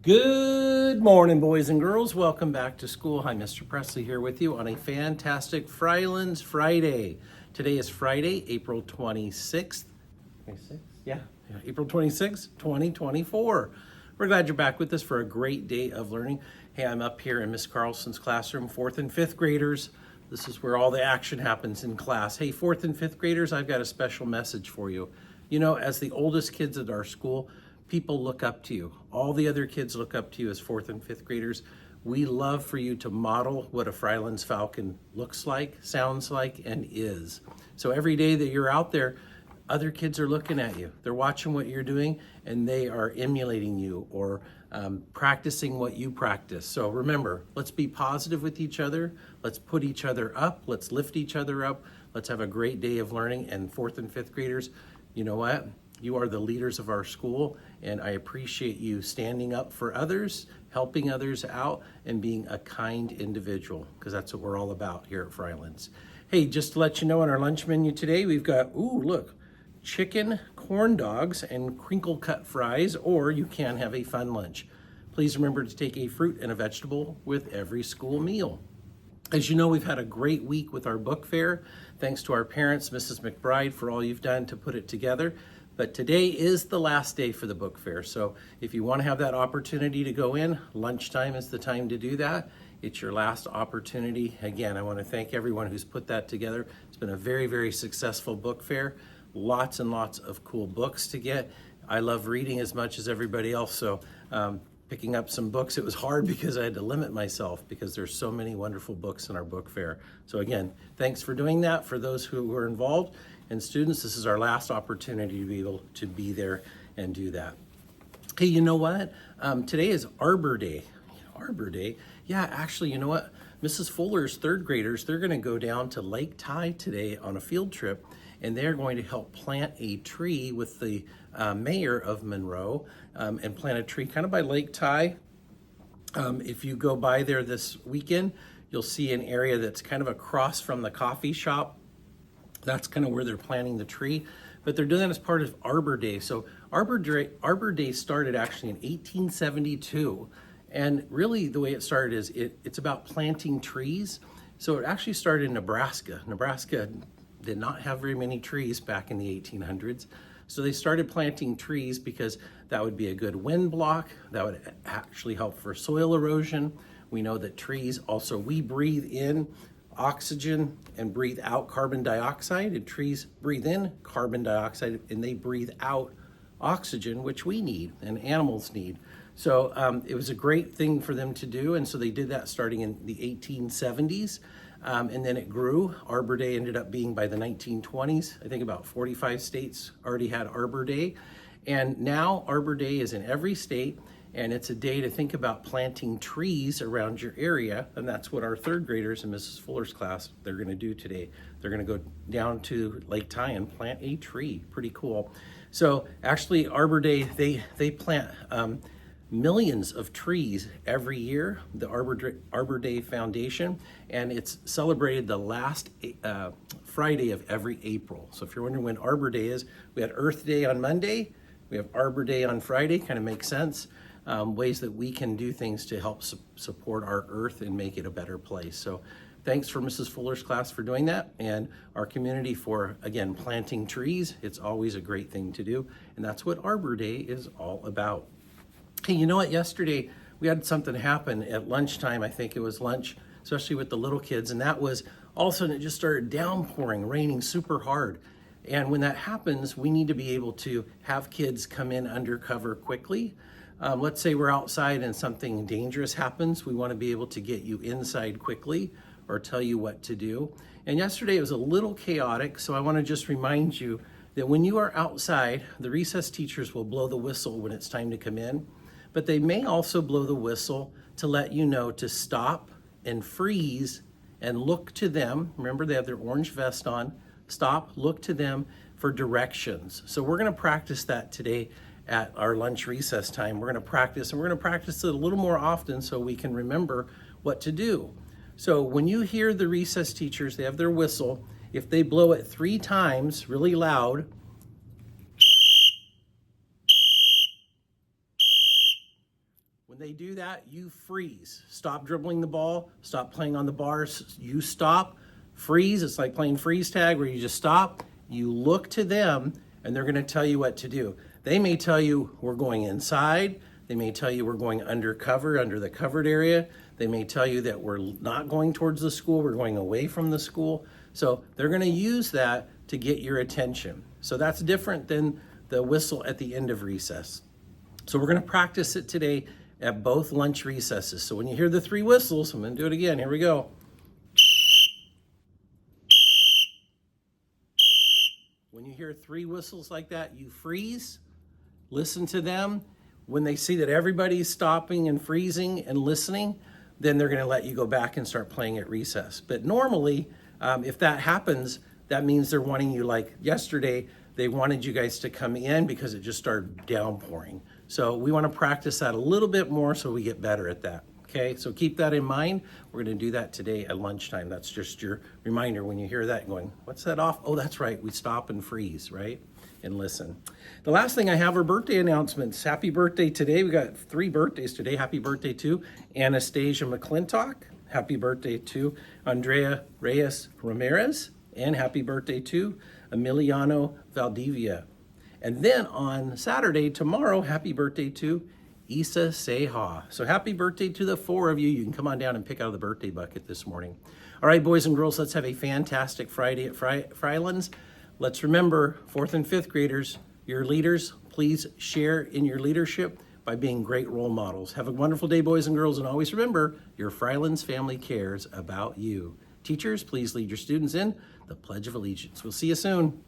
Good morning, boys and girls. Welcome back to school. Hi, Mr. Presley here with you on a fantastic Fryelands Friday. Today is Friday, April 26th. 26th? Yeah, April 26th, 2024. We're glad you're back with us for a great day of learning. Hey, I'm up here in Miss Carlson's classroom, 4th and 5th graders. This is where all the action happens in class. Hey, 4th and 5th graders, I've got a special message for you. You know, as the oldest kids at our school, people look up to you. All the other kids look up to you as 4th and 5th graders. We love for you to model what a Fryelands Falcon looks like, sounds like, and is. So every day that you're out there, other kids are looking at you. They're watching what you're doing, and they are emulating you or practicing what you practice. So remember, let's be positive with each other. Let's put each other up. Let's lift each other up. Let's have a great day of learning. And 4th and 5th graders, you know what? You are the leaders of our school, and I appreciate you standing up for others, helping others out, and being a kind individual, because that's what we're all about here at Fryelands. Hey, just to let you know, on our lunch menu today, we've got, look, chicken, corn dogs, and crinkle cut fries, or you can have a fun lunch. Please remember to take a fruit and a vegetable with every school meal. As you know, we've had a great week with our book fair. Thanks to our parents, Mrs. McBride, for all you've done to put it together. But today is the last day for the book fair. So if you want to have that opportunity to go in, lunchtime is the time to do that. It's your last opportunity. Again, I want to thank everyone who's put that together. It's been a very, very successful book fair. Lots and lots of cool books to get. I love reading as much as everybody else. So picking up some books, it was hard because I had to limit myself because there's so many wonderful books in our book fair. So again, thanks for doing that for those who were involved. And students, this is our last opportunity to be able to be there and do that. Hey, you know what? Today is Arbor Day. Arbor Day? Yeah, actually, you know what? Mrs. Fuller's 3rd graders, they're going to go down to Lake Ty today on a field trip, and they're going to help plant a tree with the mayor of Monroe and plant a tree kind of by Lake Ty. If you go by there this weekend, you'll see an area that's kind of across from the coffee shop. That's kind of where they're planting the tree, but they're doing that as part of Arbor Day. So Arbor Day started actually in 1872, and really the way it started is it's about planting trees. So it actually started in Nebraska. Nebraska did not have very many trees back in the 1800s, so they started planting trees because that would be a good wind block. That would actually help for soil erosion. We know that trees also, we breathe in oxygen and breathe out carbon dioxide, and trees breathe in carbon dioxide and they breathe out oxygen, which we need and animals need. So it was a great thing for them to do, and so they did that starting in the 1870s, and then it grew. Arbor Day ended up being by the 1920s. I think about 45 states already had Arbor Day, and now Arbor Day is in every state. And it's a day to think about planting trees around your area. And that's what our 3rd graders in Mrs. Fuller's class, they're gonna do today. They're gonna go down to Lake Ty and plant a tree. Pretty cool. So actually Arbor Day, they plant millions of trees every year, the Arbor Day Foundation, and it's celebrated the last Friday of every April. So if you're wondering when Arbor Day is, we had Earth Day on Monday, we have Arbor Day on Friday, kind of makes sense. Ways that we can do things to help support our earth and make it a better place. So thanks for Mrs. Fuller's class for doing that, and our community for, again, planting trees. It's always a great thing to do, and that's what Arbor Day is all about. Hey, you know what? Yesterday we had something happen at lunchtime. I think it was lunch, especially with the little kids, and that was all of a sudden it just started downpouring, raining super hard. And when that happens, we need to be able to have kids come in under cover quickly. Let's say we're outside and something dangerous happens. We want to be able to get you inside quickly or tell you what to do. And yesterday it was a little chaotic, so I want to just remind you that when you are outside, the recess teachers will blow the whistle when it's time to come in, but they may also blow the whistle to let you know to stop and freeze and look to them. Remember, they have their orange vest on. Stop, look to them for directions. So we're going to practice that today at our lunch recess time. We're going to practice, and we're going to practice it a little more often so we can remember what to do. So when you hear the recess teachers, they have their whistle. If they blow it 3 times really loud, when they do that, you freeze. Stop dribbling the ball, stop playing on the bars. You stop, freeze. It's like playing freeze tag where you just stop, you look to them, and they're gonna tell you what to do. They may tell you we're going inside. They may tell you we're going undercover, under the covered area. They may tell you that we're not going towards the school, we're going away from the school. So they're gonna use that to get your attention. So that's different than the whistle at the end of recess. So we're gonna practice it today at both lunch recesses. So when you hear the 3 whistles, I'm gonna do it again, here we go. When you hear 3 whistles like that, you freeze, listen to them. When they see that everybody's stopping and freezing and listening, then they're gonna let you go back and start playing at recess. But normally, if that happens, that means they're wanting you, like yesterday, they wanted you guys to come in because it just started downpouring. So we wanna practice that a little bit more so we get better at that, okay? So keep that in mind. We're gonna do that today at lunchtime. That's just your reminder when you hear that going, what's that off? Oh, that's right, we stop and freeze, right? And listen. The last thing I have are birthday announcements. Happy birthday today. We got 3 birthdays today. Happy birthday to Anastasia McClintock. Happy birthday to Andrea Reyes Ramirez. And happy birthday to Emiliano Valdivia. And then on Saturday, tomorrow, happy birthday to Isa Seha. So happy birthday to the 4 of you. You can come on down and pick out the birthday bucket this morning. All right, boys and girls, let's have a fantastic Friday at Fryelands. Let's remember, 4th and 5th graders, your leaders, please share in your leadership by being great role models. Have a wonderful day, boys and girls, and always remember, your Fryelands family cares about you. Teachers, please lead your students in the Pledge of Allegiance. We'll see you soon.